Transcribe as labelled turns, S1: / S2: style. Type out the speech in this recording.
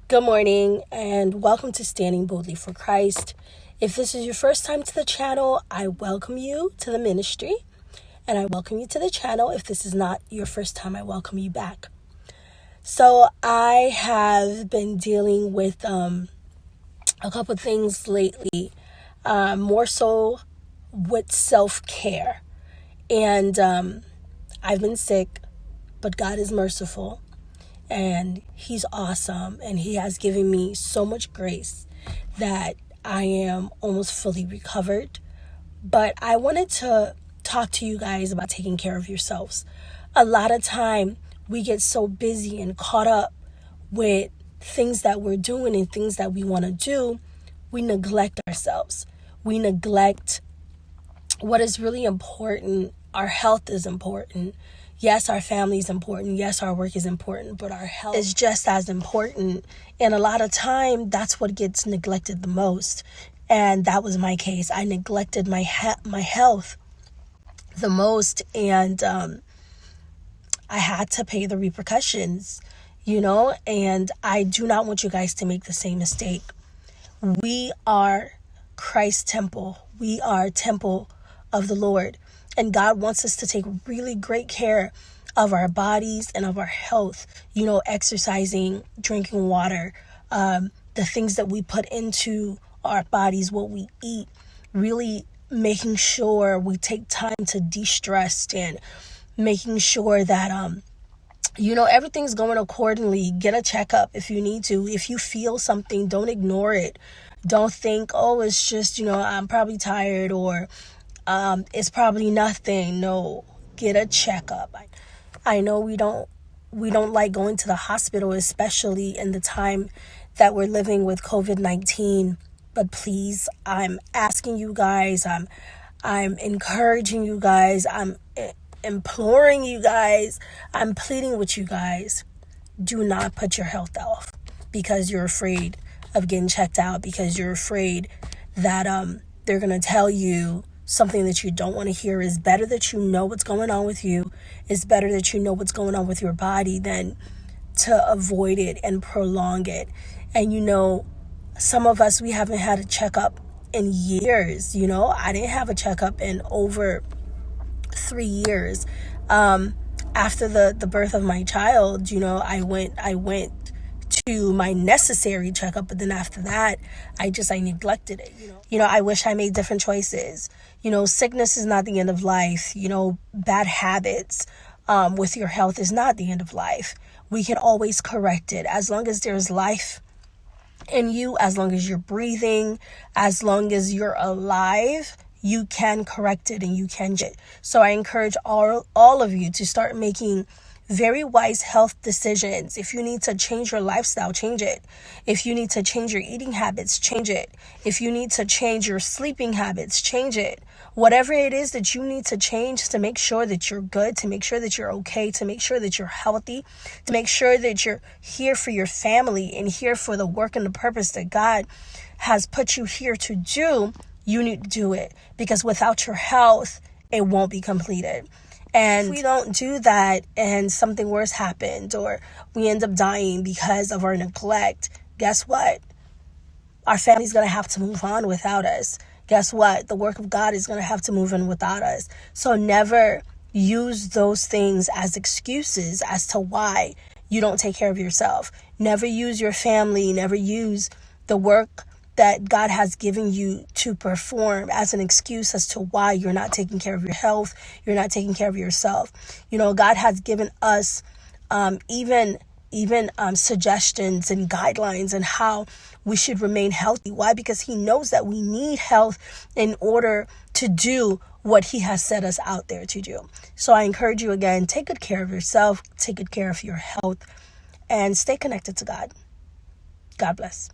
S1: Good morning and welcome to Standing Boldly for Christ. If this is your first time to the channel, I welcome you to the ministry and I welcome you to the channel. If this is not your first time, I welcome you back. So I have been dealing with a couple things lately, more so with self-care. And I've been sick, but God is merciful. And he's awesome, and he has given me so much grace that I am almost fully recovered. But I wanted to talk to you guys about taking care of yourselves. A lot of time we get so busy and caught up with things that we're doing and things that we want to do, we neglect ourselves. We neglect what is really important. Our health is important. Yes, our family is important. Yes, our work is important, but our health is just as important. And a lot of time, that's what gets neglected the most. And that was my case. I neglected my health the most, and I had to pay the repercussions, and I do not want you guys to make the same mistake. We are Christ's temple. We are temple of the Lord. And God wants us to take really great care of our bodies and of our health, exercising, drinking water, the things that we put into our bodies, what we eat, really making sure we take time to de-stress and making sure that, everything's going accordingly. Get a checkup if you need to. If you feel something, don't ignore it. Don't think, oh, it's just, I'm probably tired, or it's probably nothing. No, get a checkup. I know we don't like going to the hospital, especially in the time that we're living with COVID-19. But please, I'm asking you guys, I'm encouraging you guys, I'm imploring you guys, I'm pleading with you guys. Do not put your health off because you're afraid of getting checked out, because you're afraid that they're going to tell you something that you don't want to hear. Is better that you know what's going on with you. It's better that you know what's going on with your body than to avoid it and prolong it. And some of us, we haven't had a checkup in years. I didn't have a checkup in over 3 years. After the birth of my child, I went to my necessary checkup, but then after that, I neglected it. I wish I made different choices. Sickness is not the end of life. Bad habits with your health is not the end of life. We can always correct it as long as there's life in you, as long as you're breathing, as long as you're alive. You can correct it and you can change it. So I encourage all of you to start making very wise health decisions. If you need to change your lifestyle, change it. If you need to change your eating habits, change it. If you need to change your sleeping habits, change it. Whatever it is that you need to change to make sure that you're good, to make sure that you're okay, to make sure that you're healthy, to make sure that you're here for your family and here for the work and the purpose that God has put you here to do, you need to do it. Because without your health, it won't be completed. And if we don't do that and something worse happened, or we end up dying because of our neglect, guess what? Our family's going to have to move on without us. Guess what? The work of God is going to have to move in without us. So never use those things as excuses as to why you don't take care of yourself. Never use your family, never use the work that God has given you to perform as an excuse as to why you're not taking care of your health, you're not taking care of yourself. God has given us even suggestions and guidelines on how we should remain healthy. Why? Because he knows that we need health in order to do what he has set us out there to do. So I encourage you again, take good care of yourself, take good care of your health, and stay connected to God. God bless.